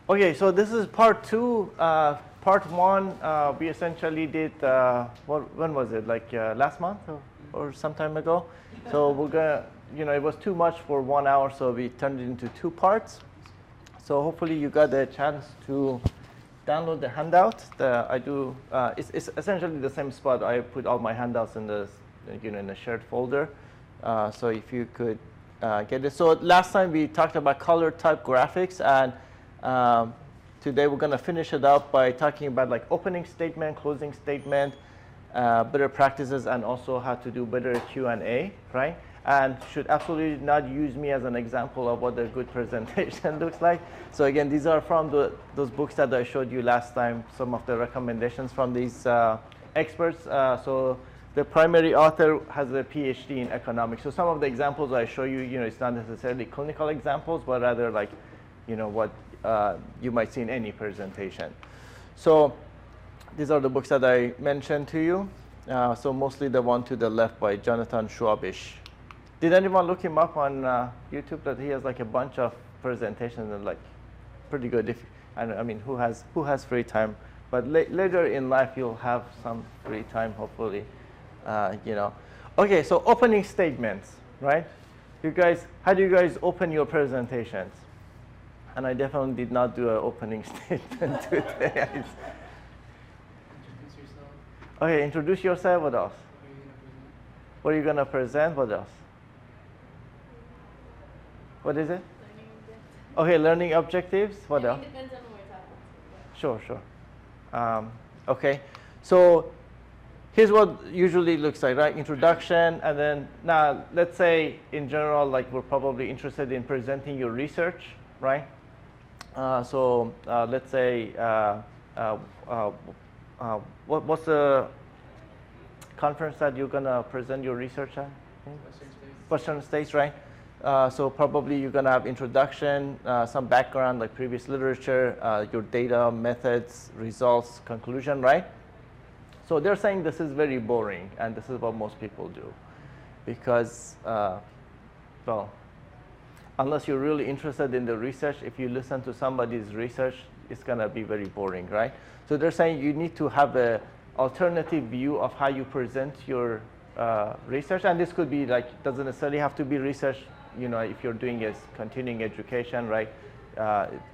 Okay, so this is part two. Part one, we essentially did, when was it? Like last month or some time ago? So we're gonna, it was too much for 1 hour, so we turned it into two parts. So hopefully you got a chance to download the handout. It's essentially the same spot. I put all my handouts in the, in a shared folder. So if you could get it. So last time we talked about color type graphics, and today we're going to finish it up by talking about like opening statement, closing statement, better practices, and also how to do better Q&A, right? And should absolutely not use me as an example of what a good presentation looks like. So again, these are from those books that I showed you last time, some of the recommendations from these experts. So the primary author has a PhD in economics. So some of the examples I show you, it's not necessarily clinical examples, but rather like, what you might see in any presentation. So these are the books that I mentioned to you. So mostly the one to the left by Jonathan Schwabish. Did anyone look him up on YouTube? That he has like a bunch of presentations and like pretty good. I mean, who has free time? But later in life, you'll have some free time, hopefully. Okay, so opening statements, right? How do you guys open your presentations? And I definitely did not do an opening statement today. Introduce yourself. Okay, introduce yourself. What else? What are you gonna present? What else? What is it? Learning objectives. Okay, learning objectives. What else? It depends on what we're talking about. Sure. Okay, so here's what usually looks like, right? Introduction, and then now let's say in general, like we're probably interested in presenting your research, right? Let's say what's the conference that you're gonna present your research at? Western States, right? So probably you're going to have introduction, some background like previous literature, your data, methods, results, conclusion, right? So they're saying this is very boring, and this is what most people do. Because, well, unless you're really interested in the research, if you listen to somebody's research, it's going to be very boring, right? So they're saying you need to have an alternative view of how you present your research. And this could be like, doesn't necessarily have to be research. If you're doing a continuing education, right?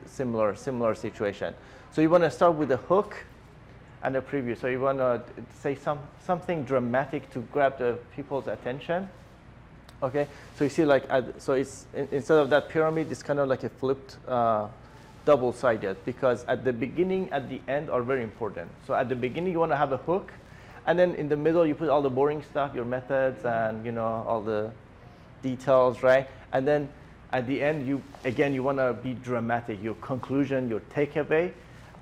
Similar situation. So you want to start with a hook and a preview. So you want to say something dramatic to grab the people's attention. Okay. So you see, like, so it's instead of that pyramid, it's kind of like a flipped double-sided, because at the beginning, at the end are very important. So at the beginning, you want to have a hook, and then in the middle, you put all the boring stuff, your methods, and all the details, right? And then at the end, you want to be dramatic, your conclusion, your takeaway.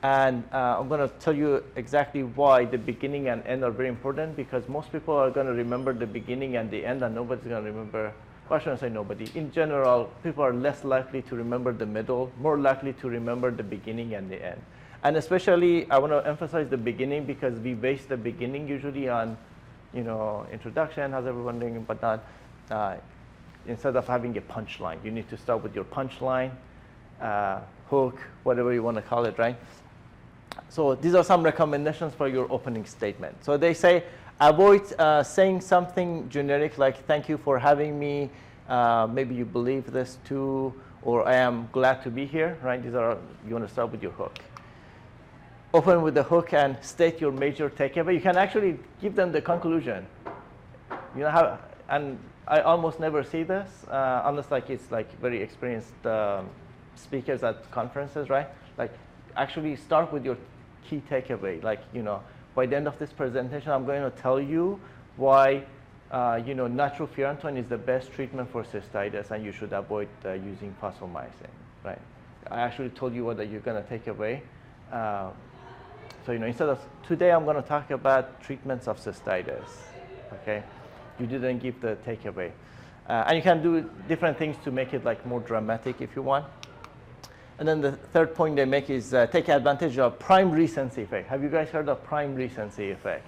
And I'm going to tell you exactly why the beginning and end are very important, because most people are going to remember the beginning and the end, and nobody's going to remember, well, I shouldn't say nobody. In general, people are less likely to remember the middle, more likely to remember the beginning and the end. And especially, I want to emphasize the beginning, because we base the beginning usually on, introduction, how's everyone doing, but not, instead of having a punchline. You need to start with your punchline, hook, whatever you want to call it, right? So these are some recommendations for your opening statement. So they say, avoid saying something generic like, thank you for having me, maybe you believe this too, or I am glad to be here, right? You want to start with your hook. Open with the hook and state your major takeaway. You can actually give them the conclusion. And I almost never see this, unless like it's like very experienced speakers at conferences, right? Like, actually start with your key takeaway. Like, by the end of this presentation, I'm going to tell you why, natural furantoin is the best treatment for cystitis, and you should avoid using fosfomycin, right? I actually told you what you're going to take away. So, instead of today, I'm going to talk about treatments of cystitis, okay? You didn't give the takeaway. And you can do different things to make it like more dramatic if you want. And then the third point they make is take advantage of prime recency effect. Have you guys heard of prime recency effect?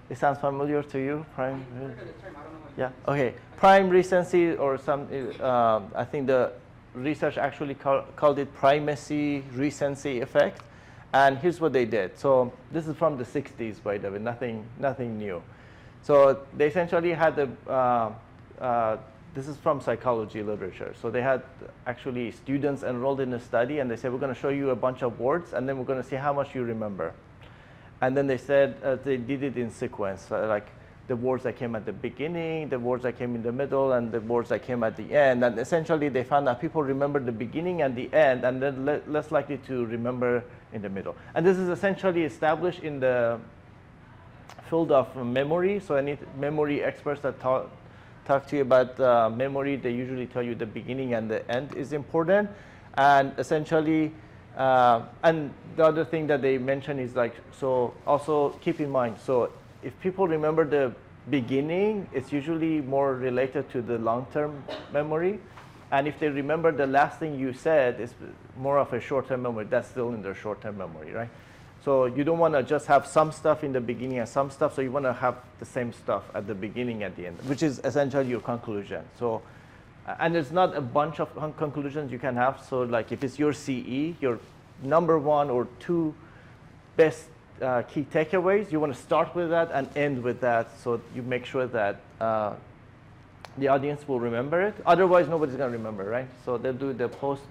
It sounds familiar to you, prime? I've heard of the term, I don't know what it Yeah, means. okay. Prime recency, or some, I think the research actually called it primacy recency effect. And here's what they did. So this is from the 60s, by the way, nothing new. So they essentially had this is from psychology literature. So they had actually students enrolled in a study, and they said, we're going to show you a bunch of words, and then we're going to see how much you remember. And then they said they did it in sequence, like the words that came at the beginning, the words that came in the middle, and the words that came at the end. And essentially, they found that people remember the beginning and the end, and then less likely to remember in the middle. And this is essentially established in the field of memory. So any memory experts that talk to you about memory, they usually tell you the beginning and the end is important. And essentially, and the other thing that they mention is like, so also keep in mind, so if people remember the beginning, it's usually more related to the long-term memory. And if they remember the last thing you said, it's more of a short-term memory. That's still in their short-term memory, right? So you don't want to just have some stuff in the beginning and some stuff. So you want to have the same stuff at the beginning, at the end, which is essentially your conclusion. So, and there's not a bunch of conclusions you can have. So like if it's your CE, your number 1 or 2 best key takeaways, you want to start with that and end with that, so you make sure that the audience will remember it. Otherwise, nobody's going to remember, right? So they'll do the post.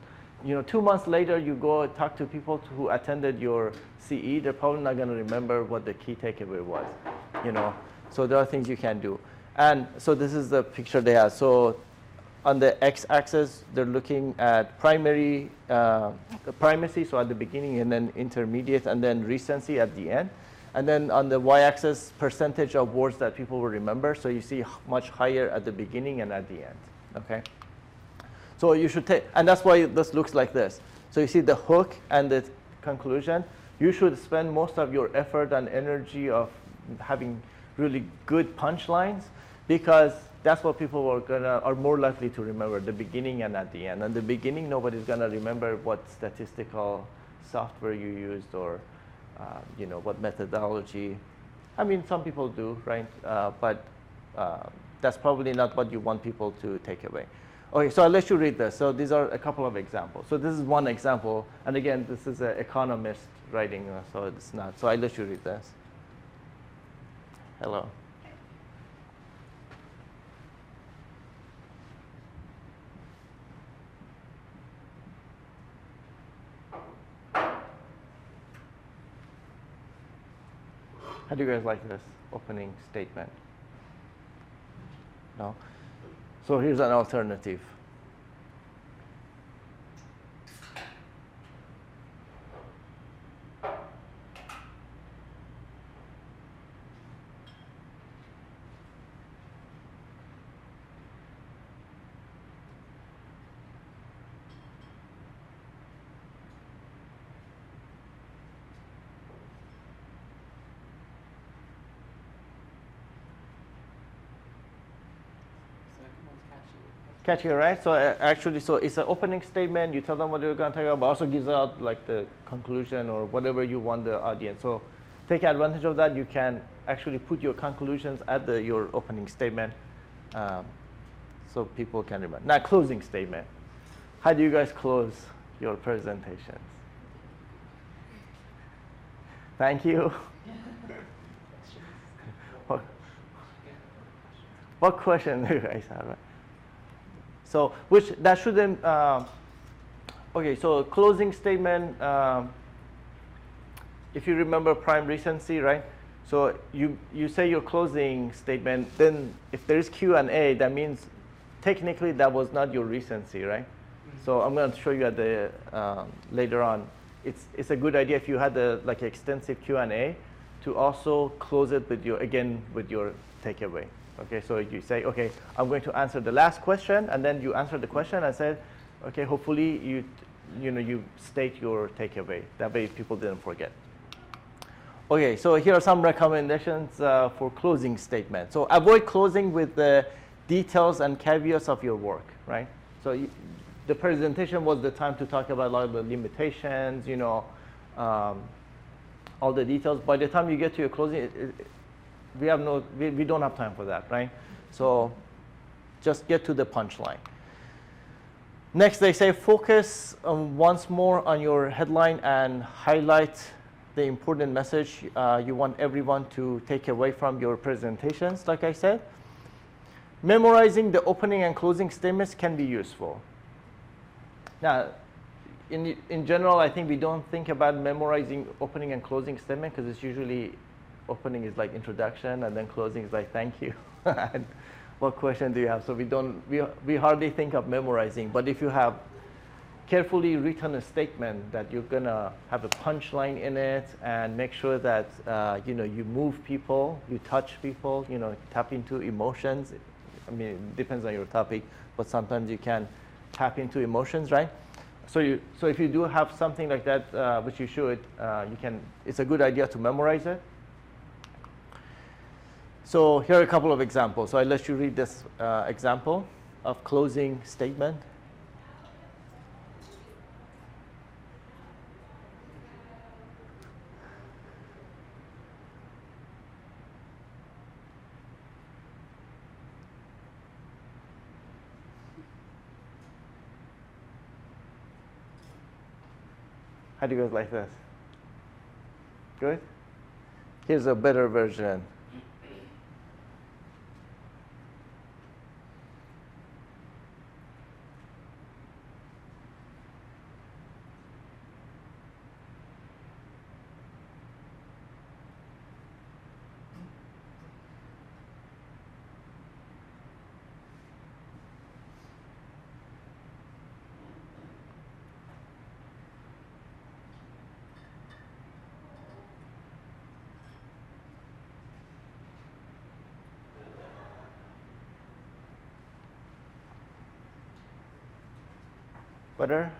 2 months later, you go talk to people who attended your CE. They're probably not going to remember what the key takeaway was. So there are things you can do. And so this is the picture they have. So on the x-axis, they're looking at primacy, so at the beginning, and then intermediate, and then recency at the end. And then on the y-axis, percentage of words that people will remember. So you see much higher at the beginning and at the end. Okay. So you should take, and that's why this looks like this. So you see the hook and the conclusion. You should spend most of your effort and energy of having really good punchlines, because that's what people are more likely to remember, the beginning and at the end. And the beginning, nobody's gonna remember what statistical software you used or what methodology. I mean, some people do, right? But that's probably not what you want people to take away. Okay, so I'll let you read this. So these are a couple of examples. So this is one example. And again, this is an economist writing, so it's not. So I'll let you read this. Hello. How do you guys like this opening statement? No? So here's an alternative. Catchy, right? So actually, so it's an opening statement. You tell them what you're going to talk about, but also gives out like the conclusion or whatever you want the audience. So take advantage of that. You can actually put your conclusions at your opening statement, so people can remember. Now, closing statement. How do you guys close your presentations? Thank you. What question do you guys have? Right? So, that shouldn't, okay, so closing statement, if you remember prime recency, right? So you say your closing statement, then if there is Q&A, that means technically that was not your recency, right? Mm-hmm. So I'm going to show you at the, later on. It's a good idea if you had like extensive Q&A to also close it with your takeaway. Okay, so you say, okay, I'm going to answer the last question, and then you answer the question and say, okay, hopefully you state your takeaway. That way people didn't forget. Okay, so here are some recommendations for closing statements. So avoid closing with the details and caveats of your work, right? So the presentation was the time to talk about a lot of the limitations, all the details. By the time you get to your closing, we don't have time for that, right? So just get to the punchline. Next, they say focus once more on your headline and highlight the important message you want everyone to take away from your presentations, like I said. Memorizing the opening and closing statements can be useful. Now, in general, I think we don't think about memorizing opening and closing statement because it's usually opening is like introduction and then closing is like thank you. And what question do you have? So we hardly think of memorizing. But if you have carefully written a statement that you're gonna have a punchline in it and make sure that you move people, you touch people, tap into emotions. I mean, it depends on your topic, but sometimes you can tap into emotions, right? So if you do have something like that, which you should, it's a good idea to memorize it. So here are a couple of examples. So I'll let you read this example of closing statement. How do you guys like this? Good? Here's a better version. Better?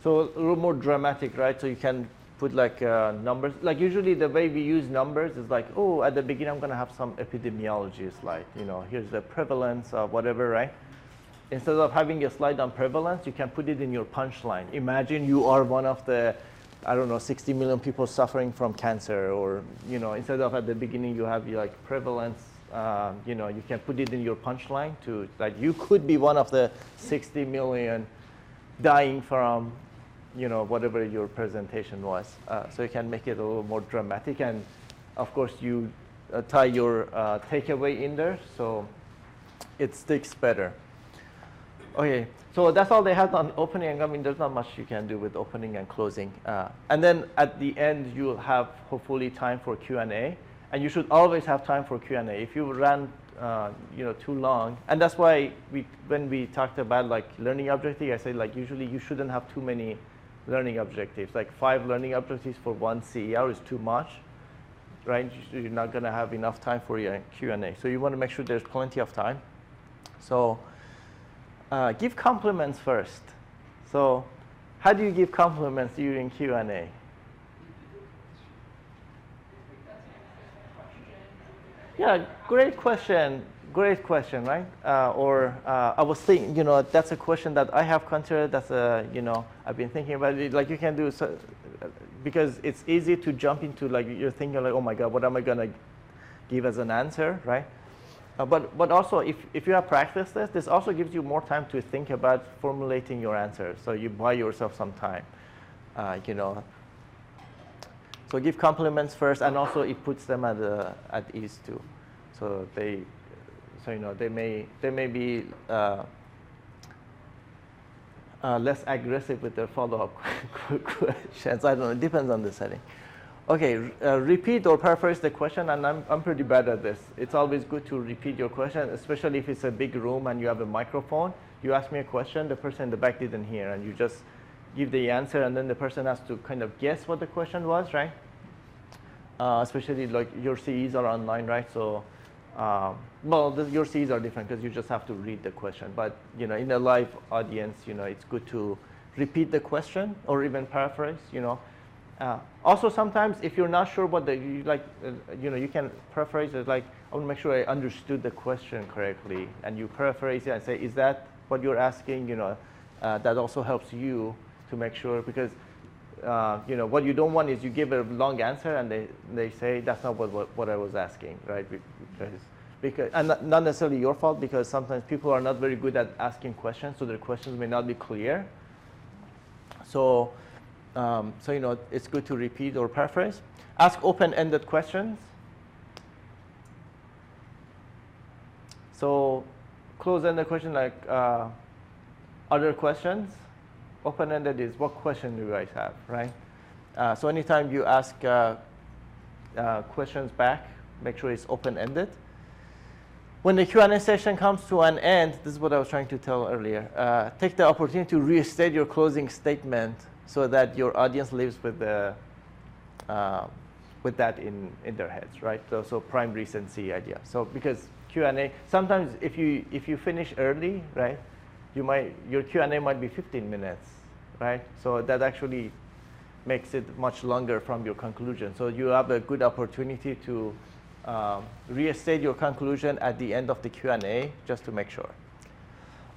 So a little more dramatic, right? So you can put like numbers. Like usually the way we use numbers is like, oh, at the beginning I'm going to have some epidemiology slide. Here's the prevalence of whatever, right? Instead of having a slide on prevalence, you can put it in your punchline. Imagine you are one of the, 60 million people suffering from cancer, or instead of at the beginning you have like prevalence. You can put it in your punchline to like you could be one of the 60 million dying from, whatever your presentation was. So you can make it a little more dramatic, and of course you tie your takeaway in there, so it sticks better. Okay, so that's all they had on opening. I mean, there's not much you can do with opening and closing. And then at the end, you'll have hopefully time for Q&A, and you should always have time for Q&A. If you ran too long. And that's why when we talked about like learning objective, I said like usually you shouldn't have too many learning objectives. Like 5 learning objectives for one CER is too much, right? You're not going to have enough time for your Q&A. So you want to make sure there's plenty of time. So give compliments first. So how do you give compliments during Q&A? Yeah, great question, right? I was thinking, that's a question that I have considered. That's I've been thinking about it. Like you can do so, because it's easy to jump into like you're thinking like, oh my God, what am I gonna give as an answer, right? But also if you have practiced this also gives you more time to think about formulating your answer. So you buy yourself some time, So give compliments first, and also it puts them at ease too. So they may be less aggressive with their follow-up questions. I don't know. It depends on the setting. Okay, repeat or paraphrase the question, and I'm pretty bad at this. It's always good to repeat your question, especially if it's a big room and you have a microphone. You ask me a question, the person in the back didn't hear, and you just give the answer, and then the person has to kind of guess what the question was, right? Especially like your CEs are online, right? So, your CEs are different because you just have to read the question. But in a live audience, it's good to repeat the question or even paraphrase. Also, sometimes if you're not sure what you can paraphrase it. Like, I want to make sure I understood the question correctly, and you paraphrase it and say, "Is that what you're asking?" That also helps you to make sure, because what you don't want is you give a long answer and they say that's not what I was asking, right? Because because, and not necessarily your fault, because sometimes people are not very good at asking questions, so their questions may not be clear. So, it's good to repeat or paraphrase. Ask open-ended questions. So, close-ended question like other questions. Open-ended is what question do you guys have, right? So anytime you ask questions back, make sure it's open-ended. When the Q&A session comes to an end, this is what I was trying to tell earlier. Take the opportunity to restate your closing statement so that your audience lives with that in their heads, right? So prime recency idea. So because Q&A, sometimes if you finish early, right, your Q&A might be 15 minutes, right? So that actually makes it much longer from your conclusion. So you have a good opportunity to restate your conclusion at the end of the Q&A just to make sure.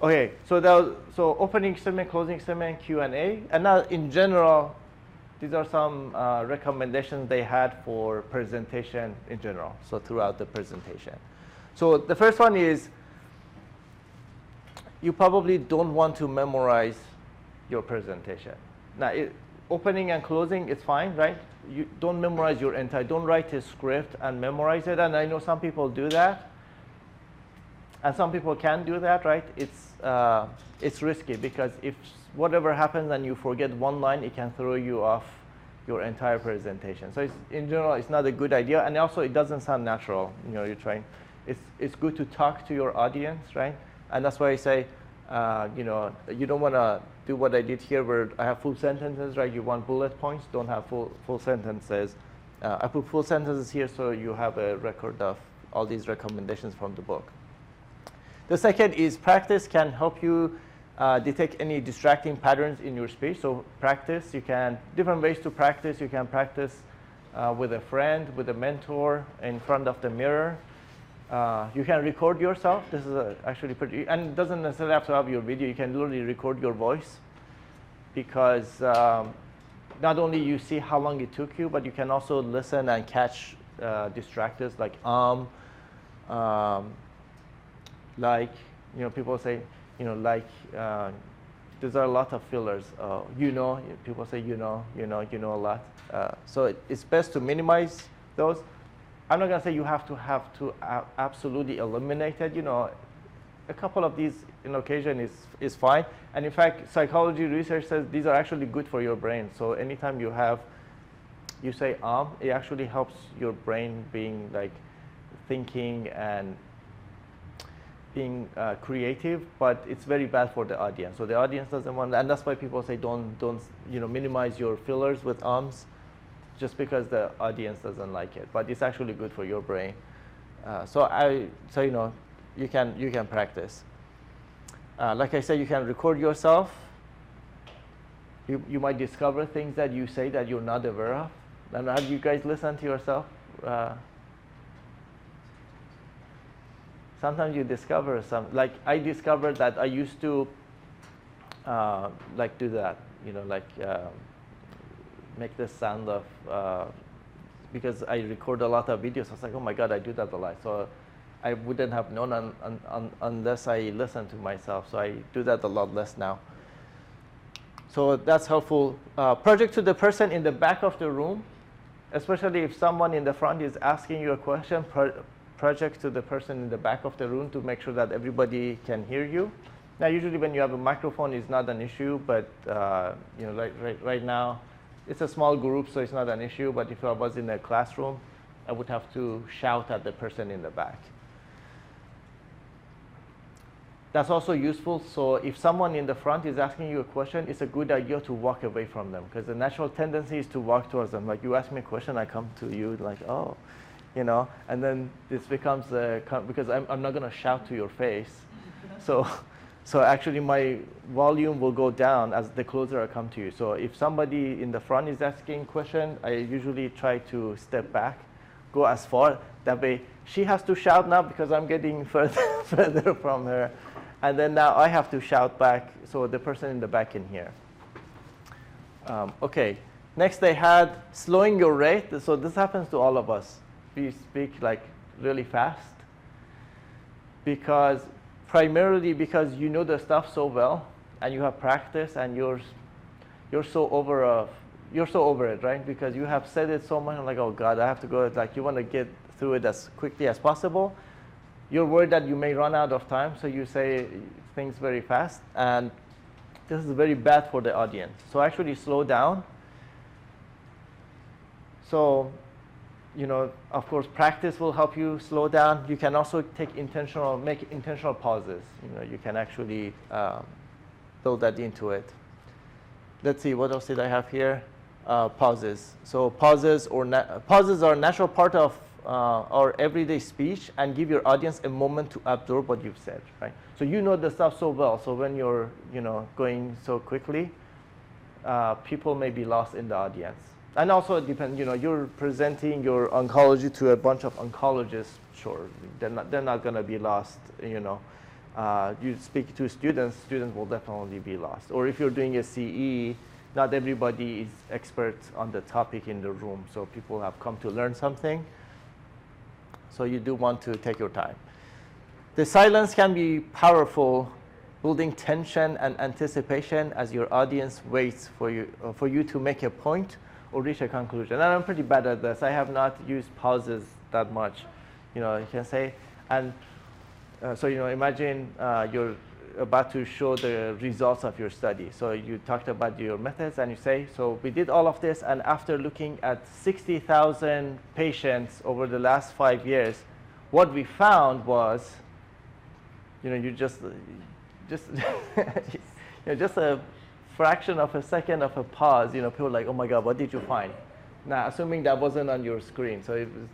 Okay, so opening statement, closing statement, Q&A, and now in general, these are some recommendations they had for presentation in general. So throughout the presentation, so the first one is you probably don't want to memorize your presentation. Now, opening and closing is fine, right? You don't memorize your entire, don't write a script and memorize it. And I know some people do that. And some people can do that, right? It's risky because if whatever happens and you forget one line, it can throw you off your entire presentation. So in general, it's not a good idea. And also, it doesn't sound natural. You're trying. It's good to talk to your audience, right? And that's why I say, you don't want to do what I did here where I have full sentences, right? You want bullet points, don't have full sentences. I put full sentences here so you have a record of all these recommendations from the book. The second is practice can help you detect any distracting patterns in your speech. So practice, different ways to practice. You can practice with a friend, with a mentor, in front of the mirror. You can record yourself. This is actually pretty, and it doesn't necessarily have to have your video. You can literally record your voice because not only you see how long it took you, but you can also listen and catch distractors like like, people say, like, there's a lot of fillers. People say, a lot. So it's best to minimize those. I'm not going to say you have to absolutely eliminate it. A couple of these in occasion is fine. And in fact, psychology research says these are actually good for your brain. So anytime you say it actually helps your brain being like thinking and being creative, but it's very bad for the audience. So the audience doesn't want that, and that's why people say don't minimize your fillers with just because the audience doesn't like it, but it's actually good for your brain. You can practice. Like I said, you can record yourself. You might discover things that you say that you're not aware of. And have you guys listened to yourself? Sometimes you discover like I discovered that I used to do that, make the sound of, because I record a lot of videos. I was like, oh my God, I do that a lot. So I wouldn't have known unless I listened to myself. So I do that a lot less now. So that's helpful. Project to the person in the back of the room, especially if someone in the front is asking you a question, project to the person in the back of the room to make sure that everybody can hear you. Now, usually when you have a microphone, it's not an issue, but right now, it's a small group, so it's not an issue. But if I was in a classroom, I would have to shout at the person in the back. That's also useful. So if someone in the front is asking you a question, it's a good idea to walk away from them, because the natural tendency is to walk towards them. Like, you ask me a question, I come to you like, oh, and then this becomes because I'm not going to shout to your face. So actually my volume will go down as the closer I come to you. So if somebody in the front is asking a question, I usually try to step back, go as far. That way she has to shout now because I'm getting further from her. And then now I have to shout back so the person in the back can hear. Okay, next they had slowing your rate. So this happens to all of us. We speak like really fast. because primarily because you know the stuff so well and you have practice and you're so over it, right? Because you have said it so much, like, oh God, I have to go. Like, you want to get through it as quickly as possible. You're worried that you may run out of time, so you say things very fast, and this is very bad for the audience. So actually slow down. So, you know, of course, practice will help you slow down. You can also make intentional pauses. You know, you can actually build that into it. Let's see, what else did I have here? Pauses. So pauses are a natural part of our everyday speech and give your audience a moment to absorb what you've said, right? So you know the stuff so well. So when you're, you know, going so quickly, people may be lost in the audience. And also it depends, you know, you're presenting your oncology to a bunch of oncologists, sure, they're not going to be lost, you know. You speak to students will definitely be lost. Or if you're doing a CE, not everybody is expert on the topic in the room, so people have come to learn something. So you do want to take your time. The silence can be powerful, building tension and anticipation as your audience waits for you to make a point or reach a conclusion. And I'm pretty bad at this. I have not used pauses that much. You know, you can say, and so, you know, imagine you're about to show the results of your study. So you talked about your methods and you say, so we did all of this, and after looking at 60,000 patients over the last 5 years, what we found was, you know, you just you know, just a fraction of a second of a pause, you know, people are like, oh my God, what did you find? Now, assuming that wasn't on your screen, so it was,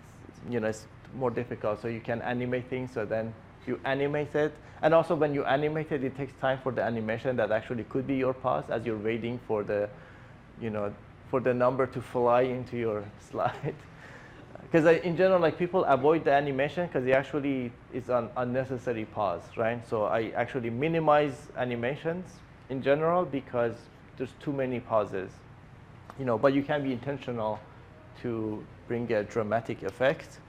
you know, it's more difficult. So you can animate things, so then you animate it. And also when you animate it, it takes time for the animation that actually could be your pause as you're waiting for the, you know, for the number to fly into your slide. Because in general, like, people avoid the animation because it actually is an unnecessary pause, right? So I actually minimize animations in general because there's too many pauses, you know, but you can be intentional to bring a dramatic effect.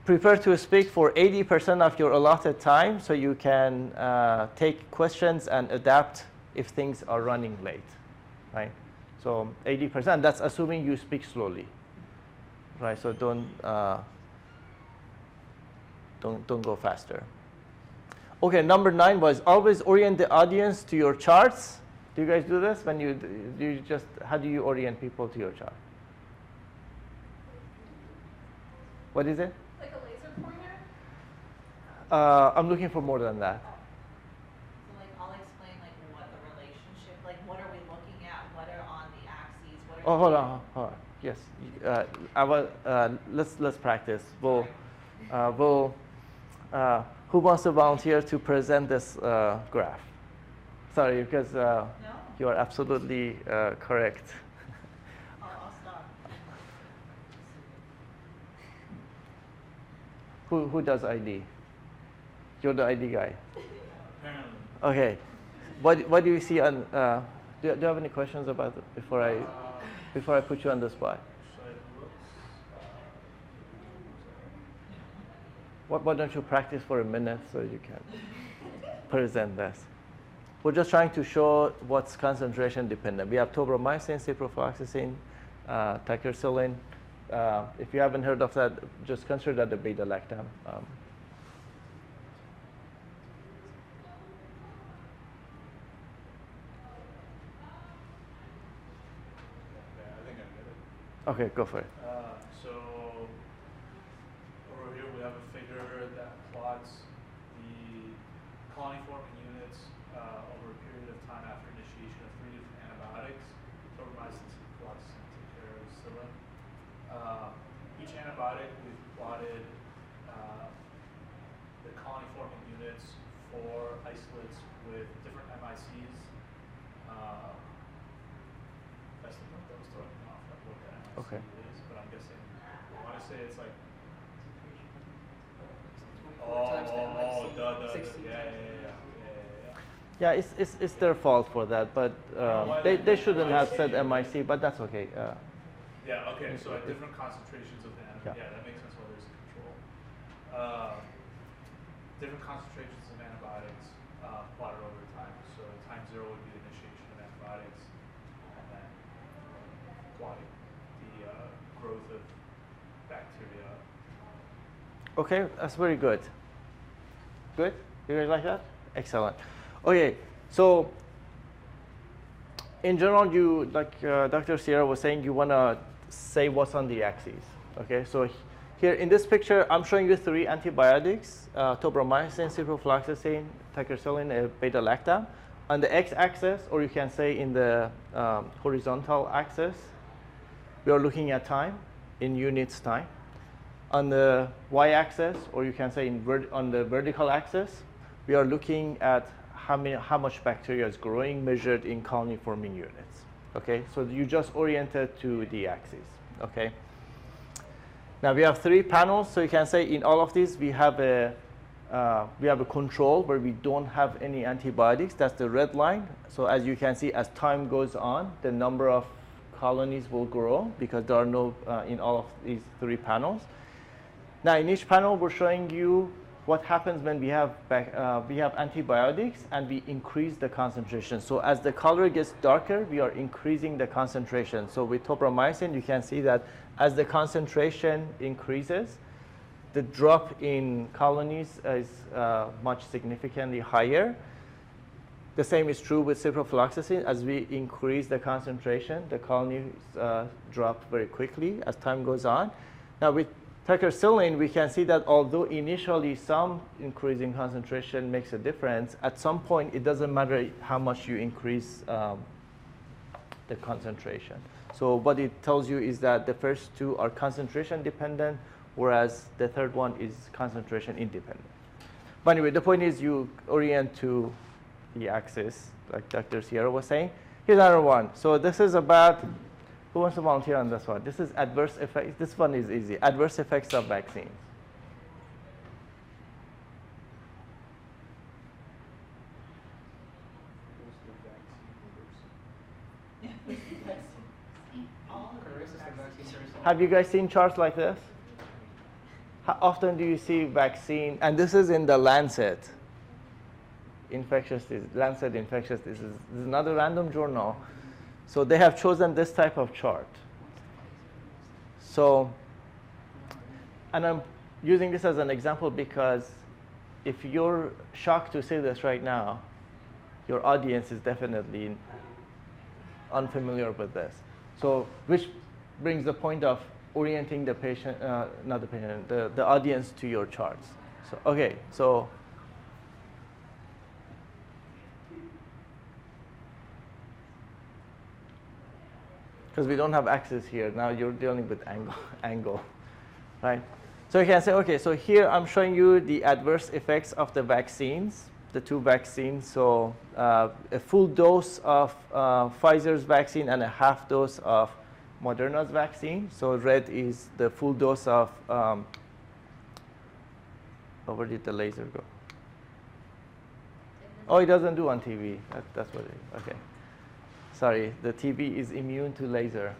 Prepare to speak for 80% of your allotted time so you can take questions and adapt if things are running late, right? So 80%, that's assuming you speak slowly, right? So don't go faster. Okay, number 9 was always orient the audience to your charts. Do you guys do this? When how do you orient people to your chart? What is it? Like a laser pointer? I'm looking for more than that. So, like, I'll explain, like, what the relationship, like, what are we looking at, what are on the axes, what are Oh, hold on. Yes, let's practice. Who wants to volunteer to present this graph? Sorry, because No? you are absolutely correct. I'll start. Who does ID? You're the ID guy. Apparently. Okay. What do you see on? Do you have any questions about it before I put you on the spot? Why don't you practice for a minute so you can present this? We're just trying to show what's concentration dependent. We have tobramycin, ciprofloxacin, tacrolimus. If you haven't heard of that, just consider that the beta-lactam. Okay, go for it. So over here we have a figure that plots the colony forming units over a period of time after initiation of 3 different antibiotics, tobramycin, ciprofloxacin, tacrolimus. Each antibiotic we've plotted the colony forming units for isolates with different MICs. That's the part that was throwing me off, like what that MIC Okay. is, but I'm guessing, I want to say it's like, 24 times the MIC, duh, 16 yeah, times the Yeah, it's their fault for that, but they shouldn't have said MIC, but that's okay. Yeah, okay, so at different concentrations of the antibiotic, Yeah. yeah, that makes sense why there's a control. different concentrations of antibiotics plotted over time. So time 0 would be the initiation of antibiotics, and then plotting the growth of bacteria. Okay, that's very good. Good? You guys like that? Excellent. Okay, so in general, you, like Dr. Sierra was saying, you want to say what's on the axis. Okay, so here in this picture, I'm showing you 3 antibiotics, tobramycin, ciprofloxacin, ticarcillin, beta-lactam. On the x-axis, or you can say in the horizontal axis, we are looking at time in units time. On the y-axis, or you can say on the vertical axis, we are looking at how much bacteria is growing measured in colony forming units. Okay, so you just oriented to the axis. Okay. Now we have 3 panels, so you can say in all of these we have a control where we don't have any antibiotics. That's the red line. So as you can see, as time goes on, the number of colonies will grow because there are no in all of these 3 panels. Now in each panel, we're showing you what happens when we have antibiotics and we increase the concentration. So as the color gets darker, we are increasing the concentration. So with tobramycin, you can see that as the concentration increases, the drop in colonies is much significantly higher. The same is true with ciprofloxacin. As we increase the concentration, the colonies drop very quickly as time goes on. Now with ticarcillin, we can see that although initially some increase in concentration makes a difference, at some point it doesn't matter how much you increase the concentration. So what it tells you is that the first 2 are concentration dependent, whereas the third one is concentration independent. But anyway, the point is you orient to the axis, like Dr. Sierra was saying. Here's another one. So this is about, who wants to volunteer on this one? This is adverse effects. This one is easy. Adverse effects of vaccines. Have you guys seen charts like this? How often do you see vaccine? And this is in the Lancet. Lancet Infectious Diseases. This is not a random journal. So they have chosen this type of chart. So, and I'm using this as an example because if you're shocked to see this right now, your audience is definitely unfamiliar with this. So, which brings the point of orienting the patient, not the patient, the audience to your charts. So, okay, so because we don't have axis here, now you're dealing with angle, right? So you can say, okay, so here I'm showing you the adverse effects of the vaccines, the 2 vaccines. So a full dose of Pfizer's vaccine and a half dose of Moderna's vaccine. So red is the full dose of, where did the laser go? Oh, it doesn't do on TV. That's what it is, okay. Sorry, the TV is immune to laser.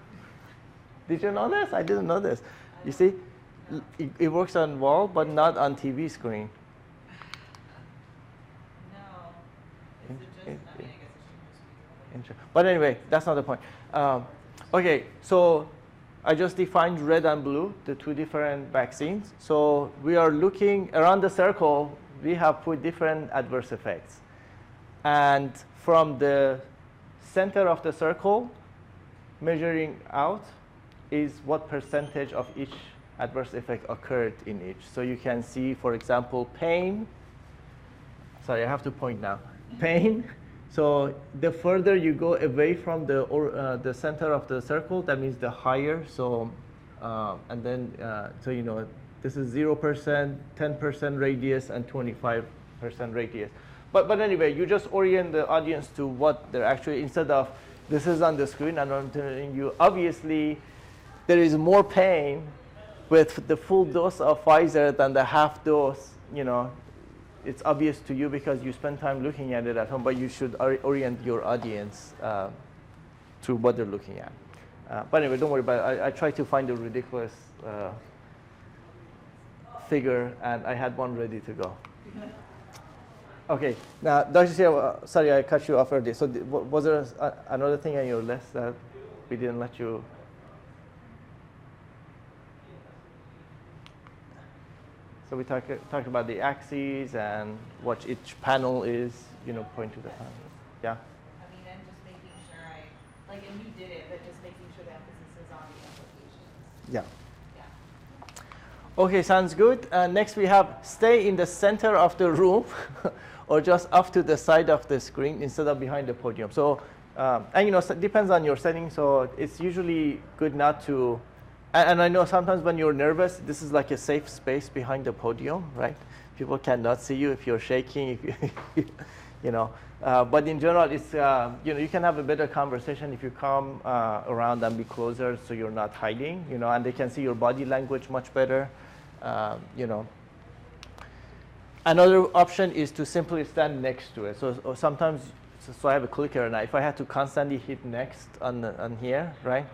Did you know this? I didn't know this. You see, it works on wall, but not on TV screen. No. Is it just, I mean, I guess it's just. But anyway, that's not the point. Okay, so I just defined red and blue, the 2 different vaccines. So we are looking around the circle, we have put different adverse effects. And from the center of the circle, measuring out is what percentage of each adverse effect occurred in each. So you can see, for example, pain. Sorry, I have to point now. Pain. So the further you go away from the center of the circle, that means the higher. So and then so you know this is 0%, 10% radius, and 25% radius. But anyway, you just orient the audience to what they're actually, instead of this is on the screen and I'm telling you, obviously there is more pain with the full dose of Pfizer than the half dose. You know, it's obvious to you because you spend time looking at it at home, but you should orient your audience to what they're looking at. But anyway, don't worry about it. I tried to find a ridiculous figure, and I had one ready to go. Okay. Now, Dr. Sia, sorry, I cut you off earlier. So, was there another thing on your list that we didn't let you? So we talked about the axes and what each panel is, point to the panel. Yeah. I mean, and just making sure and you did it, but just making sure the emphasis is on the applications. Yeah. Yeah. Okay, sounds good. Next we have stay in the center of the room or just off to the side of the screen instead of behind the podium. So, it depends on your setting. So it's usually good not to, and I know sometimes when you're nervous, this is like a safe space behind the podium, right? People cannot see you if you're shaking, if you, but in general, it's, you can have a better conversation if you come around and be closer so you're not hiding, and they can see your body language much better, Another option is to simply stand next to it. So sometimes, so I have a clicker now. If I had to constantly hit next on here, right?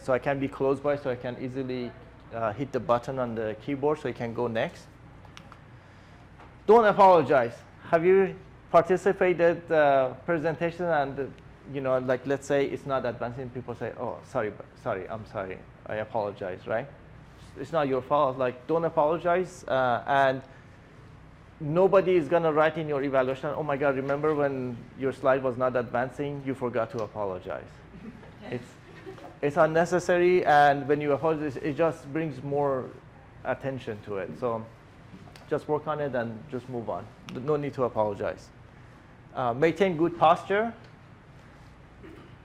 So I can be close by, so I can easily hit the button on the keyboard so I can go next. Don't apologize. Have you participated presentation and like let's say it's not advancing, people say, oh, sorry, I'm sorry, I apologize, right? It's not your fault. Like, don't apologize, and nobody is gonna write in your evaluation, oh my God, remember when your slide was not advancing, you forgot to apologize. It's unnecessary, and when you apologize, it just brings more attention to it. So just work on it and just move on. No need to apologize. Maintain good posture.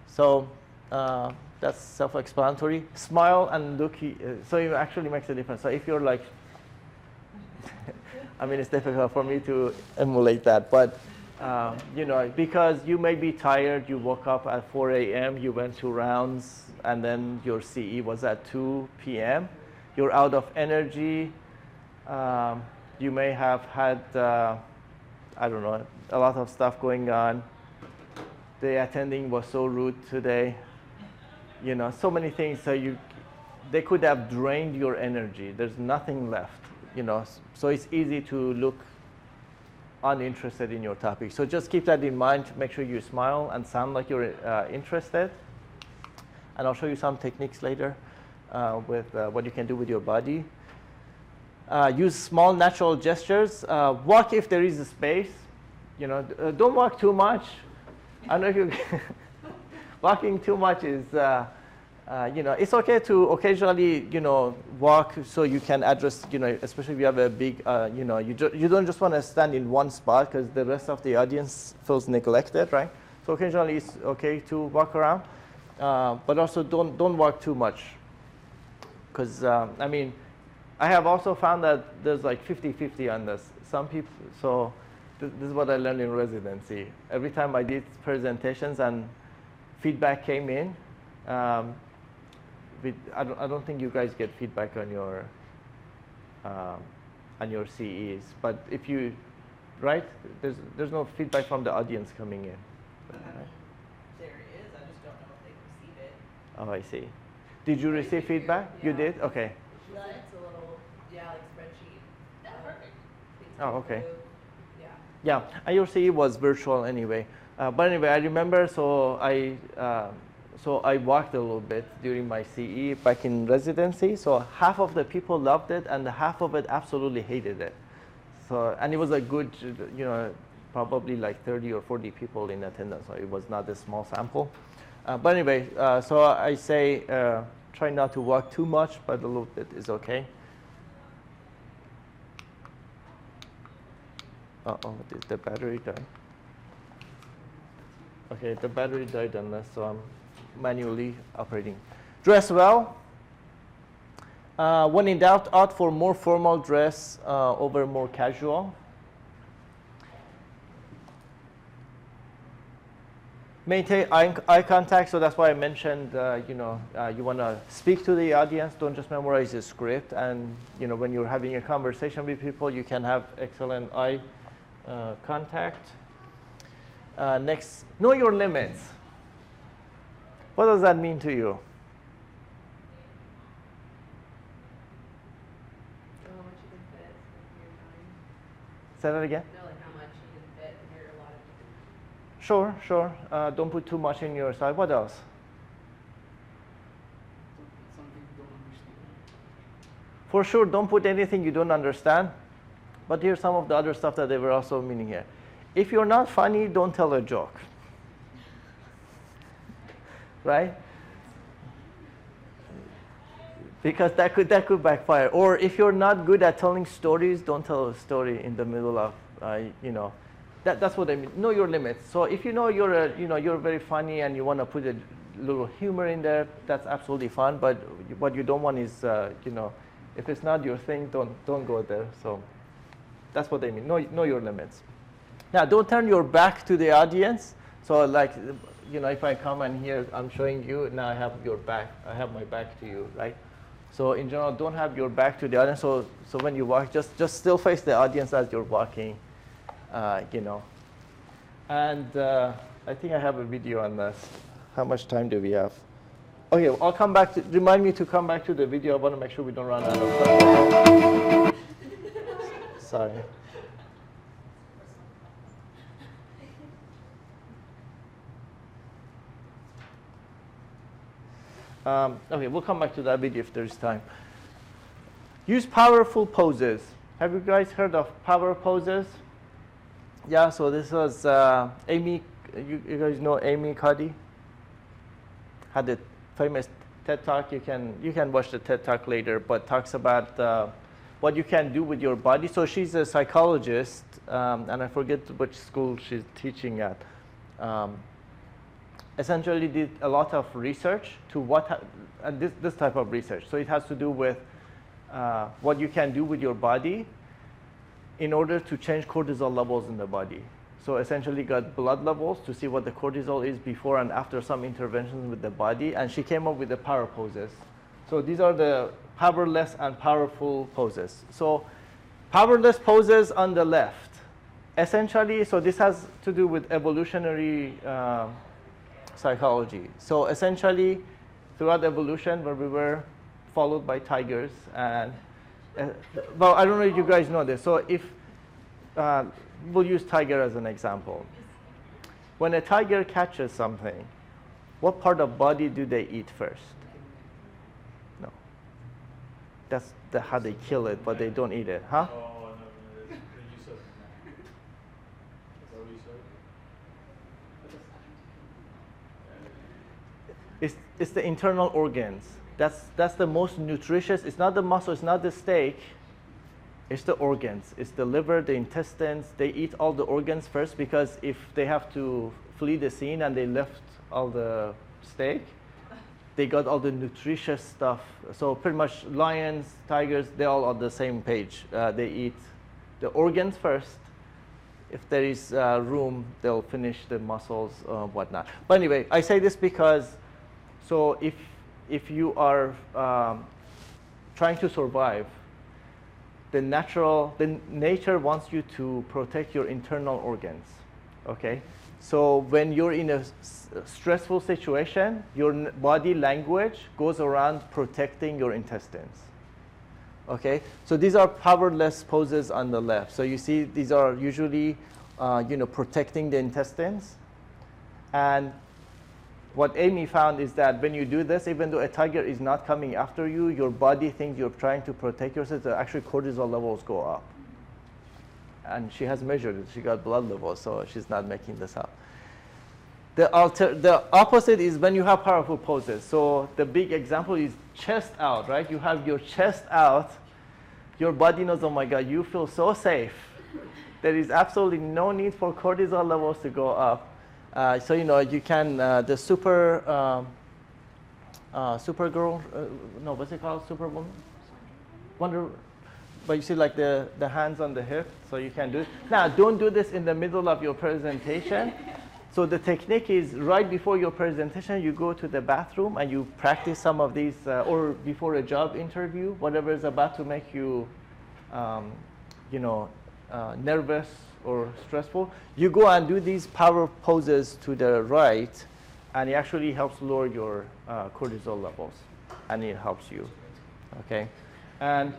So that's self-explanatory. Smile and look, so it actually makes a difference. So if you're like, I mean, it's difficult for me to emulate that, but because you may be tired, you woke up at 4 a.m., you went 2 rounds, and then your CE was at 2 p.m. You're out of energy. You may have had, I don't know, a lot of stuff going on. The attending was so rude today. So many things. So they could have drained your energy. There's nothing left. So it's easy to look uninterested in your topic. So just keep that in mind. Make sure you smile and sound like you're interested. And I'll show you some techniques later with what you can do with your body. Use small natural gestures. Walk if there is a space. Don't walk too much. I know if you walking too much is. It's okay to occasionally, walk so you can address, especially if you have a big, you don't just want to stand in one spot because the rest of the audience feels neglected, right? So occasionally it's okay to walk around, but also don't walk too much, because I have also found that there's like 50-50 on this. Some people, so this is what I learned in residency. Every time I did presentations and feedback came in. I don't think you guys get feedback on your CEs, but if you, right? There's no feedback from the audience coming in. Right? There is. I just don't know if they receive it. Oh, I see. Did you receive feedback? You Yeah. did? Okay. It's a little, like spreadsheet. Yeah, perfect. Oh, okay. Yeah. Yeah, and your CE was virtual anyway. But anyway, I remember, so I walked a little bit during my CE back in residency. So half of the people loved it, and half of it absolutely hated it. So, and it was a good, probably like 30 or 40 people in attendance. So it was not a small sample. But anyway, so I say try not to walk too much, but a little bit is okay. Uh-oh, did the battery die? Okay, the battery died on this, so I'm manually operating. Dress well. When in doubt, opt for more formal dress over more casual. Maintain eye contact, so that's why I mentioned, you want to speak to the audience, don't just memorize the script. And, when you're having a conversation with people, you can have excellent eye contact. Next, know your limits. What does that mean to you? How much you can fit in your time. Say that again. Know like how much you can fit and hear a lot of. Sure, sure. Don't put too much in your side. What else? Some people don't understand. For sure, don't put anything you don't understand. But here's some of the other stuff that they were also meaning here. If you're not funny, don't tell a joke. Right? Because that could backfire. Or if you're not good at telling stories, don't tell a story in the middle of, that's what I mean. Know your limits. So if you know you're very funny and you want to put a little humor in there, that's absolutely fine. But what you don't want is, if it's not your thing, don't go there. So that's what I mean. Know your limits. Now, don't turn your back to the audience. So like, if I come and here, I'm showing you, now I have your back. I have my back to you, right? So in general, don't have your back to the audience. So when you walk, just still face the audience as you're walking, And I think I have a video on this. How much time do we have? Okay, I'll come back to, remind me to come back to the video. I want to make sure we don't run out of time. Sorry. Okay, we'll come back to that video if there's time. Use powerful poses. Have you guys heard of power poses? Yeah, so this was Amy, you guys know Amy Cuddy? Had a famous TED Talk. You can watch the TED Talk later, but talks about what you can do with your body. So she's a psychologist, and I forget which school she's teaching at. Essentially did a lot of research to this type of research. So it has to do with what you can do with your body in order to change cortisol levels in the body. So essentially got blood levels to see what the cortisol is before and after some interventions with the body, and she came up with the power poses. So these are the powerless and powerful poses. So powerless poses on the left. Essentially, so this has to do with evolutionary psychology. So essentially, throughout evolution, where we were followed by tigers, and well, I don't know if you guys know this. So if we'll use tiger as an example. When a tiger catches something, what part of body do they eat first? No. That's how they kill it, but they don't eat it, huh? Oh, no, you said. Is that what you said? It's the internal organs. That's the most nutritious. It's not the muscle, it's not the steak. It's the organs. It's the liver, the intestines. They eat all the organs first, because if they have to flee the scene and they left all the steak, they got all the nutritious stuff. So pretty much lions, tigers, they're all on the same page. They eat the organs first. If there is room, they'll finish the muscles, whatnot. But anyway, I say this because, so if you are trying to survive, the nature wants you to protect your internal organs, okay? So when you're in a stressful situation, your body language goes around protecting your intestines, okay? So these are powerless poses on the left. So you see these are usually, protecting the intestines. And what Amy found is that when you do this, even though a tiger is not coming after you, your body thinks you're trying to protect yourself, so actually cortisol levels go up. And she has measured it. She got blood levels, so she's not making this up. The opposite is when you have powerful poses. So the big example is chest out, right? You have your chest out. Your body knows, oh my God, you feel so safe. There is absolutely no need for cortisol levels to go up. So you can the Supergirl, no, what's it called? Superwoman, Wonder. But you see, like the hands on the hip, so you can do it. Now, don't do this in the middle of your presentation. So the technique is right before your presentation, you go to the bathroom and you practice some of these, or before a job interview, whatever is about to make you, nervous or stressful, you go and do these power poses to the right, and it actually helps lower your cortisol levels, and it helps you, okay? And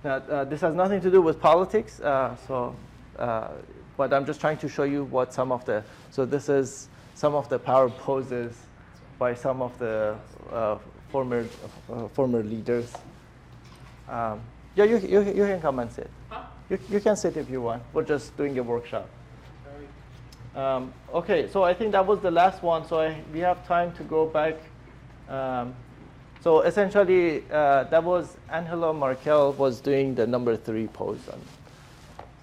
Now, this has nothing to do with politics, but I'm just trying to show you what some of the, so this is some of the power poses by some of the former leaders. Yeah, you can come and sit. Huh? You can sit if you want. We're just doing a workshop. Okay, so I think that was the last one. So we have time to go back. So essentially, that was Angela Merkel was doing the number 3 pose.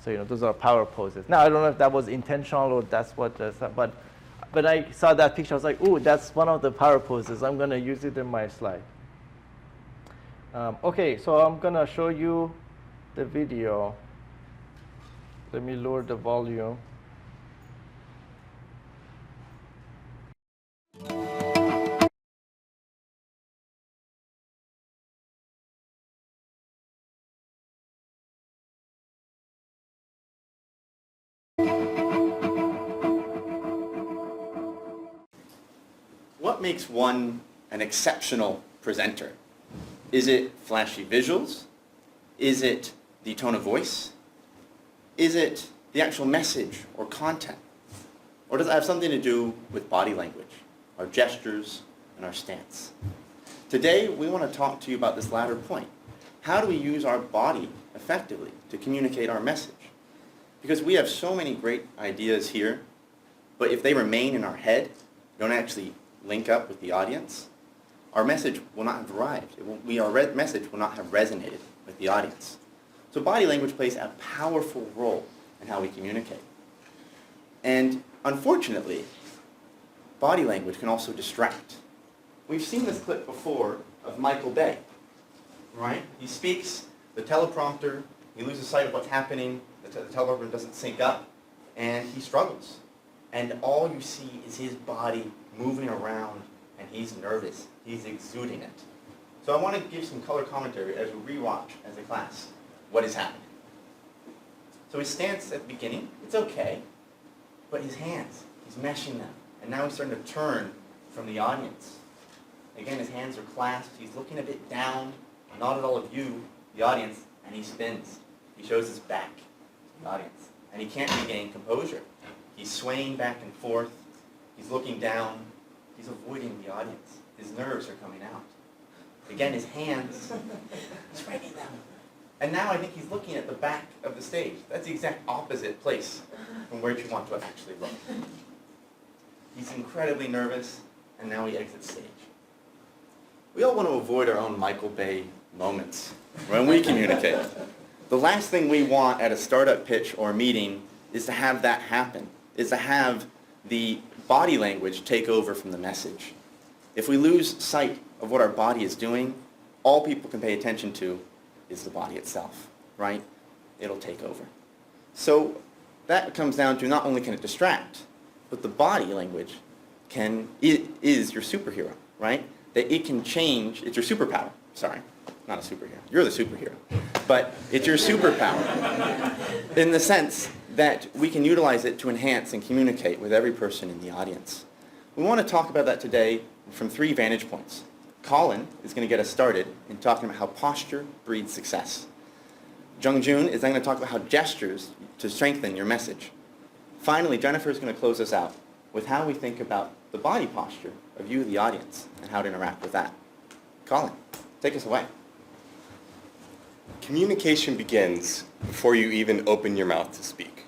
So those are power poses. Now I don't know if that was intentional or that's what. But when I saw that picture, I was like, "Ooh, that's one of the power poses. I'm going to use it in my slide." Okay, so I'm going to show you the video. Let me lower the volume. What makes one an exceptional presenter? Is it flashy visuals? Is it the tone of voice? Is it the actual message or content? Or does it have something to do with body language, our gestures, and our stance? Today, we want to talk to you about this latter point. How do we use our body effectively to communicate our message? Because we have so many great ideas here, but if they remain in our head, don't actually link up with the audience, our message will not have arrived. Our message will not have resonated with the audience. So body language plays a powerful role in how we communicate. And unfortunately, body language can also distract. We've seen this clip before of Michael Bay, right? He speaks, the teleprompter, he loses sight of what's happening, the teleprompter doesn't sync up, and he struggles. And all you see is his body moving around, and he's nervous. He's exuding it. So I want to give some color commentary as we rewatch as a class what is happening. So his stance at the beginning, it's okay, but his hands, he's meshing them, and now he's starting to turn from the audience. Again, his hands are clasped. He's looking a bit down, not at all of you, the audience, and he spins. He shows his back to the audience, and he can't regain composure. He's swaying back and forth. He's looking down. He's avoiding the audience. His nerves are coming out. Again, his hands, he's wringing them. And now I think he's looking at the back of the stage. That's the exact opposite place from where you want to actually look. He's incredibly nervous, and now he exits stage. We all want to avoid our own Michael Bay moments when we communicate. The last thing we want at a startup pitch or a meeting is to have that happen, is to have the body language take over from the message. If we lose sight of what our body is doing, all people can pay attention to is the body itself, right? It'll take over. So that comes down to not only can it distract, but the body language is your superhero, right? That it can change, it's your superpower, sorry, not a superhero. You're the superhero. But it's your superpower in the sense that we can utilize it to enhance and communicate with every person in the audience. We want to talk about that today from 3 vantage points. Colin is going to get us started in talking about how posture breeds success. Jung Joon is then going to talk about how gestures to strengthen your message. Finally, Jennifer is going to close us out with how we think about the body posture of you, the audience, and how to interact with that. Colin, take us away. Communication begins before you even open your mouth to speak.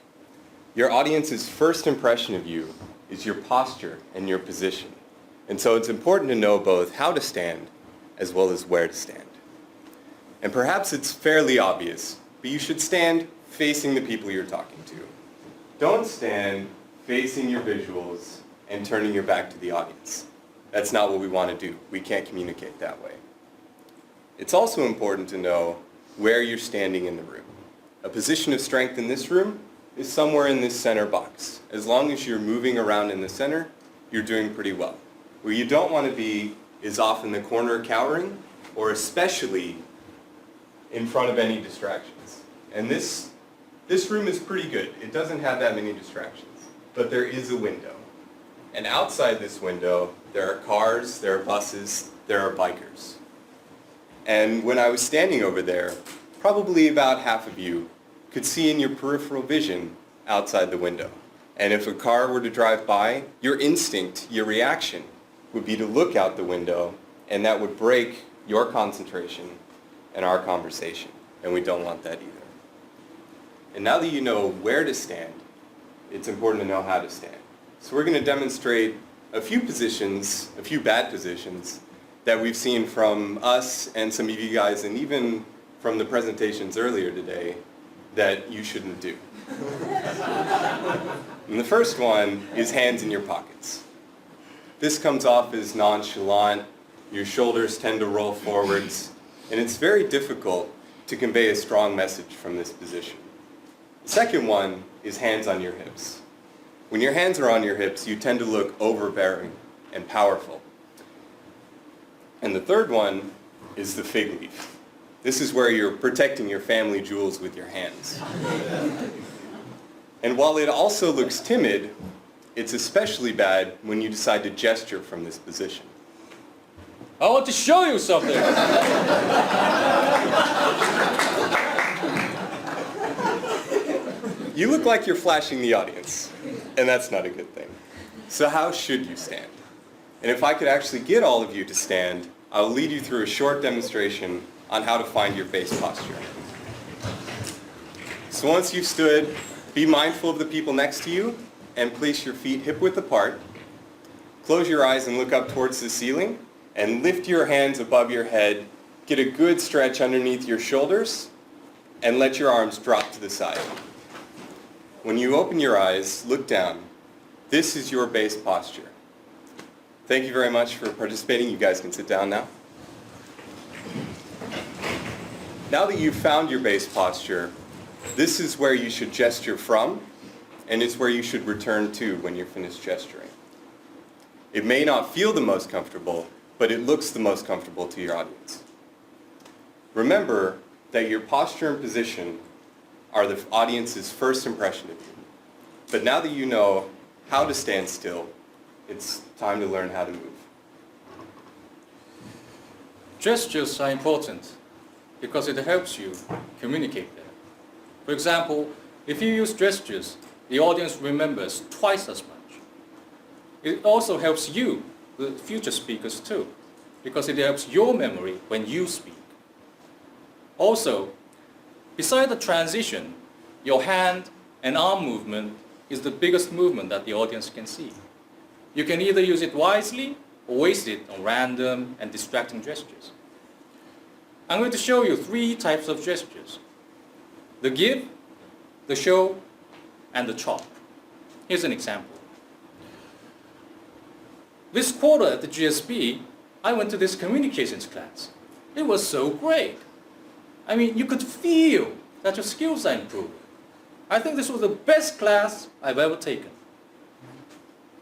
Your audience's first impression of you is your posture and your position. And so it's important to know both how to stand as well as where to stand. And perhaps it's fairly obvious, but you should stand facing the people you're talking to. Don't stand facing your visuals and turning your back to the audience. That's not what we want to do. We can't communicate that way. It's also important to know where you're standing in the room. A position of strength in this room is somewhere in this center box. As long as you're moving around in the center, you're doing pretty well. Where you don't want to be is off in the corner cowering, or especially in front of any distractions. And this room is pretty good. It doesn't have that many distractions, but there is a window. And outside this window, there are cars, there are buses, there are bikers. And when I was standing over there, probably about half of you could see in your peripheral vision outside the window. And if a car were to drive by, your instinct, your reaction would be to look out the window, and that would break your concentration and our conversation. And we don't want that either. And now that you know where to stand, it's important to know how to stand. So we're going to demonstrate a few positions, a few bad positions, that we've seen from us and some of you guys, and even from the presentations earlier today, that you shouldn't do. And the first one is hands in your pockets. This comes off as nonchalant, your shoulders tend to roll forwards, and it's very difficult to convey a strong message from this position. The second one is hands on your hips. When your hands are on your hips, you tend to look overbearing and powerful. And the third one is the fig leaf. This is where you're protecting your family jewels with your hands. And while it also looks timid, it's especially bad when you decide to gesture from this position. I want to show you something. You look like you're flashing the audience, and that's not a good thing. So how should you stand? And if I could actually get all of you to stand, I'll lead you through a short demonstration on how to find your base posture. So once you've stood, be mindful of the people next to you and place your feet hip-width apart. Close your eyes and look up towards the ceiling and lift your hands above your head. Get a good stretch underneath your shoulders and let your arms drop to the side. When you open your eyes, look down. This is your base posture. Thank you very much for participating. You guys can sit down now. Now that you've found your base posture, this is where you should gesture from, and it's where you should return to when you're finished gesturing. It may not feel the most comfortable, but it looks the most comfortable to your audience. Remember that your posture and position are the audience's first impression of you. But now that you know how to stand still, it's time to learn how to move. Gestures are important because it helps you communicate better. For example, if you use gestures, the audience remembers twice as much. It also helps you, the future speakers too, because it helps your memory when you speak. Also, beside the transition, your hand and arm movement is the biggest movement that the audience can see. You can either use it wisely or waste it on random and distracting gestures. I'm going to show you 3 types of gestures: the give, the show, and the chop. Here's an example. This quarter at the GSB, I went to this communications class. It was so great. I mean, you could feel that your skills are improving. I think this was the best class I've ever taken.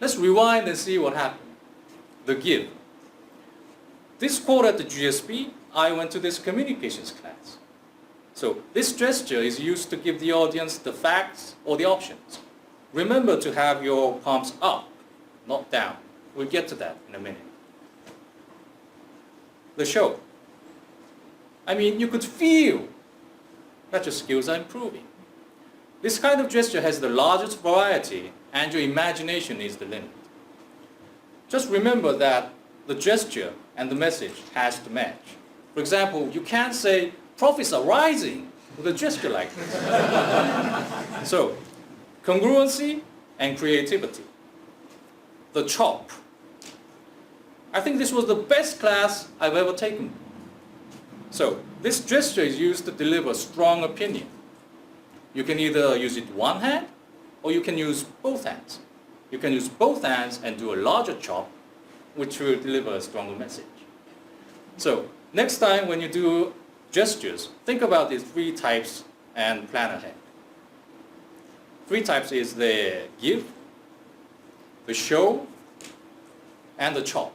Let's rewind and see what happened. The give. This quarter at the GSB, I went to this communications class. So this gesture is used to give the audience the facts or the options. Remember to have your palms up, not down. We'll get to that in a minute. The show. I mean, you could feel that your skills are improving. This kind of gesture has the largest variety, and your imagination is the limit. Just remember that the gesture and the message has to match. For example, you can't say, "Profits are rising," with a gesture like this. So, congruency and creativity. The chop. I think this was the best class I've ever taken. So, this gesture is used to deliver strong opinion. You can either use it one hand, or you can use both hands. You can use both hands and do a larger chop, which will deliver a stronger message. So, next time when you do gestures, think about these 3 types and plan ahead. 3 types is the give, the show, and the chop.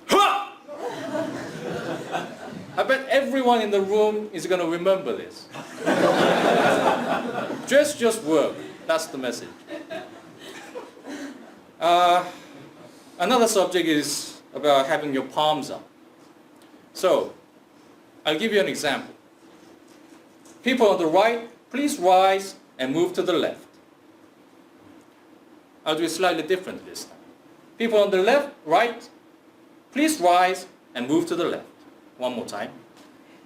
Ha! I bet everyone in the room is going to remember this. Gestures work. That's the message. Another subject is about having your palms up. So, I'll give you an example. People on the right, please rise and move to the left. I'll do it slightly different this time. People on the left, right, please rise and move to the left. One more time.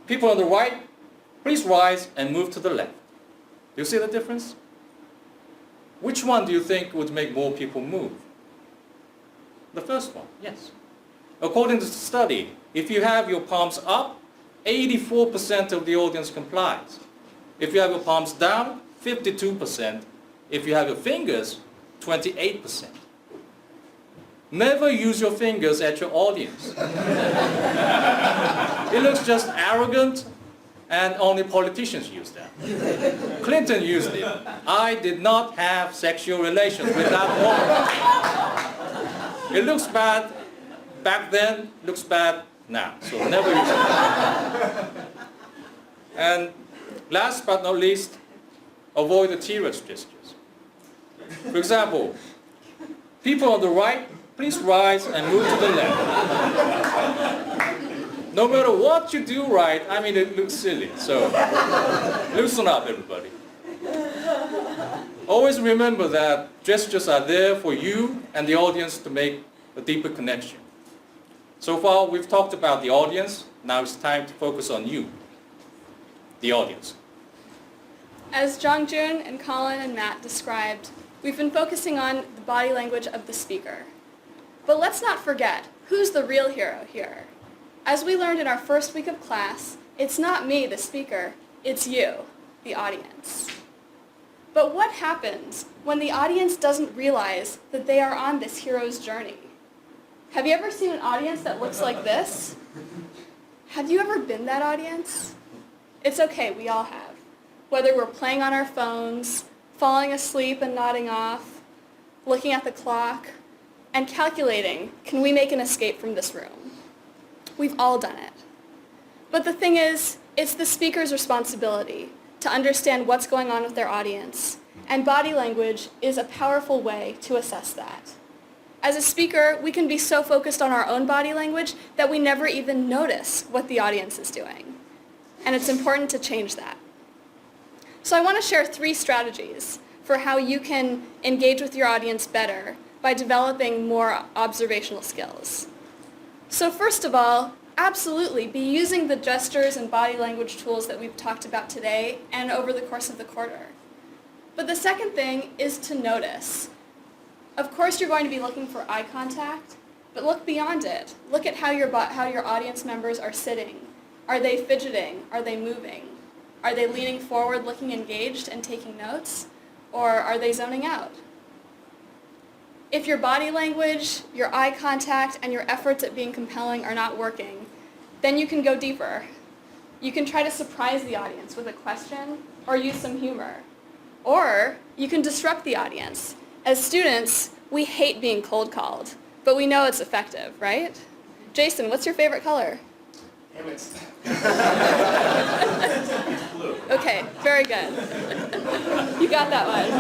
People on the right, please rise and move to the left. Do you see the difference? Which one do you think would make more people move? The first one, yes. According to the study, if you have your palms up, 84% of the audience complies. If you have your palms down, 52%. If you have your fingers, 28%. Never use your fingers at your audience. It looks just arrogant, and only politicians use that. Clinton used it. I did not have sexual relations with that woman. It looks bad back then, looks bad now. So never use it. And last but not least, avoid the T-Rex gestures. For example, people on the right, please rise and move to the left. No matter what you do right, I mean, it looks silly. So loosen up, everybody. Always remember that gestures are there for you and the audience to make a deeper connection. So far, we've talked about the audience. Now it's time to focus on you, the audience. As Jongjun and Colin and Matt described, we've been focusing on the body language of the speaker. But let's not forget, who's the real hero here? As we learned in our first week of class, it's not me, the speaker, it's you, the audience. But what happens when the audience doesn't realize that they are on this hero's journey? Have you ever seen an audience that looks like this? Have you ever been that audience? It's okay, we all have. Whether we're playing on our phones, falling asleep and nodding off, looking at the clock, and calculating, can we make an escape from this room? We've all done it. But the thing is, it's the speaker's responsibility to understand what's going on with their audience, and body language is a powerful way to assess that. As a speaker, we can be so focused on our own body language that we never even notice what the audience is doing. And it's important to change that. So I want to share 3 strategies for how you can engage with your audience better by developing more observational skills. So first of all, absolutely be using the gestures and body language tools that we've talked about today and over the course of the quarter. But the second thing is to notice. Of course you're going to be looking for eye contact, but look beyond it. Look at how your audience members are sitting. Are they fidgeting? Are they moving? Are they leaning forward, looking engaged and taking notes? Or are they zoning out? If your body language, your eye contact, and your efforts at being compelling are not working, then you can go deeper. You can try to surprise the audience with a question or use some humor. Or you can disrupt the audience. As students, we hate being cold called, but we know it's effective, right? Jason, what's your favorite color? Okay, very good. You got that one.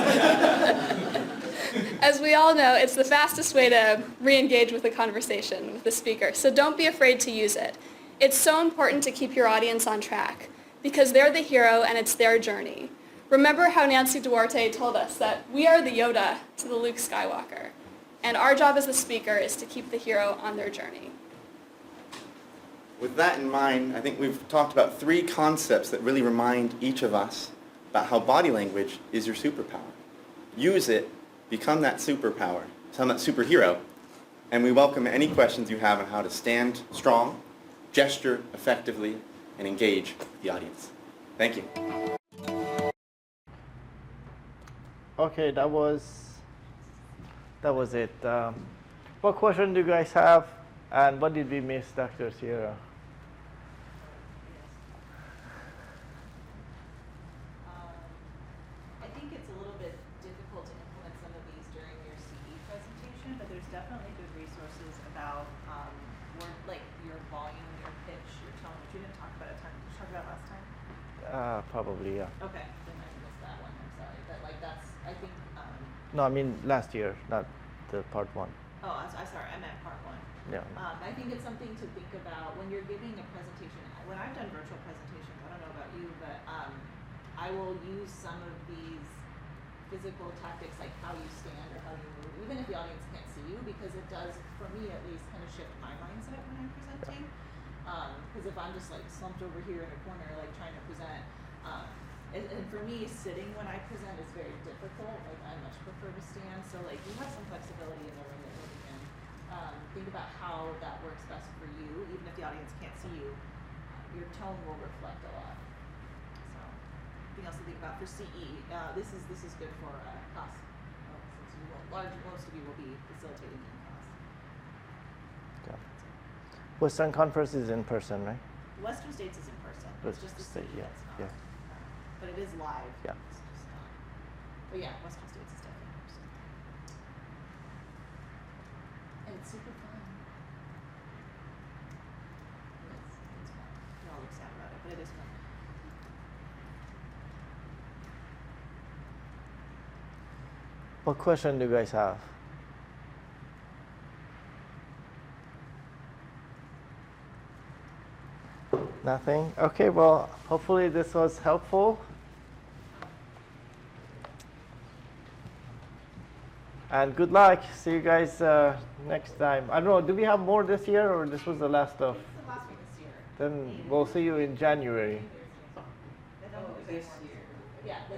As we all know, it's the fastest way to re-engage with the conversation with the speaker, so don't be afraid to use it. It's so important to keep your audience on track because they're the hero and it's their journey. Remember how Nancy Duarte told us that we are the Yoda to the Luke Skywalker, and our job as the speaker is to keep the hero on their journey. With that in mind, I think we've talked about 3 concepts that really remind each of us about how body language is your superpower. Use it, become that superpower, become that superhero, and we welcome any questions you have on how to stand strong, gesture effectively, and engage with the audience. Thank you. Okay, that was it. What question do you guys have, and what did we miss, Dr. Sierra? I think it's a little bit difficult to implement some of these during your CE presentation, but there's definitely good resources about word, like your volume, your pitch, your tone, which you didn't talk about a ton. Did you talk about last time? Probably, yeah. Okay, then I missed that one. I'm sorry, but like that's I think. No, I mean last year, not the part 1. Oh, I'm sorry. I meant part 1. Yeah. I think it's something to think about when you're giving a presentation. When I've done virtual presentations, I don't know about you, but I will use some of these physical tactics, like how you stand or how you move, even if the audience can't see you, because it does, for me at least, kind of shift my mindset when I'm presenting. Because if I'm just like slumped over here in a corner, like trying to present, and for me, sitting when I present is very difficult. Like I much prefer to stand. So like you have some flexibility in the room that you can think about how that works best for you, even if the audience can't see you. Your tone will reflect a lot. So, something else to think about for CE. This is good for COS, since you will, most of you will be facilitating in COS. Got it. Western Conference is in person, right? Western States is in person. It's just the State, CE yeah, that's not. yeah. But it is live. Yeah. It's just not. But yeah, Western States is definitely in person. And it's super fun. It's fun. You all look sad about it, but it is fun. What question do you guys have? Nothing? Okay, well, hopefully this was helpful. And good luck. See you guys next time. I don't know, do we have more this year or this was the last of? This is the last one this year. Then we'll see you in January. This year. Yeah, the